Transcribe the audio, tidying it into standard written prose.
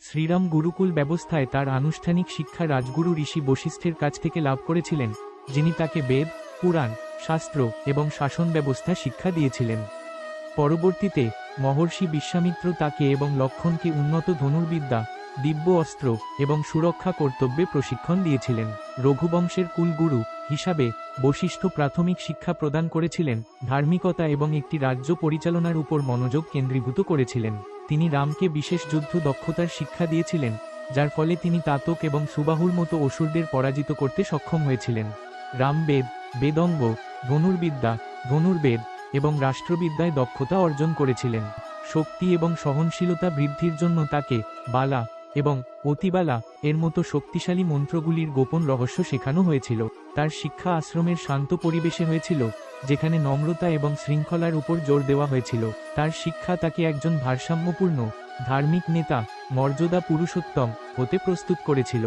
শ্রীরাম গুরুকুল ব্যবস্থায় তার আনুষ্ঠানিক শিক্ষা রাজগুরু ঋষি বশিষ্ঠের কাছ থেকে লাভ করেছিলেন, যিনি তাকে বেদ, পুরাণ, শাস্ত্র এবং শাসন ব্যবস্থা শিক্ষা দিয়েছিলেন। পরবর্তীতে মহর্ষি বিশ্বামিত্র তাকে এবং লক্ষণকে উন্নত ধনুর্বিদ্যা, দিব্য অস্ত্র এবং সুরক্ষা কর্তব্যে প্রশিক্ষণ দিয়েছিলেন। রঘুবংশের কুলগুরু হিসাবে বশিষ্ঠ প্রাথমিক শিক্ষা প্রদান করেছিলেন, ধার্মিকতা এবং একটি রাজ্য পরিচালনার উপর মনোযোগ কেন্দ্রীভূত করেছিলেন। তিনি রামকে বিশেষ যুদ্ধ দক্ষতার শিক্ষা দিয়েছিলেন, যার ফলে তিনি তাতক এবং সুবাহুর মতো অসুরদের পরাজিত করতে সক্ষম হয়েছিলেন। রাম বেদ, বেদঙ্গ, ধনুর্বিদ্যা, ধনুর্বেদ এবং রাষ্ট্রবিদ্যায় দক্ষতা অর্জন করেছিলেন। শক্তি এবং সহনশীলতা বৃদ্ধির জন্য তাকে বালা এবং অতিবালা এর মতো শক্তিশালী মন্ত্রগুলির গোপন রহস্য শেখানো হয়েছিল। তার শিক্ষা আশ্রমের শান্ত পরিবেশে হয়েছিল, যেখানে নম্রতা এবং শৃঙ্খলার উপর জোর দেওয়া হয়েছিল। তার শিক্ষা তাকে একজন ভারসাম্যপূর্ণ ধার্মিক নেতা, মর্যাদা পুরুষোত্তম হতে প্রস্তুত করেছিল।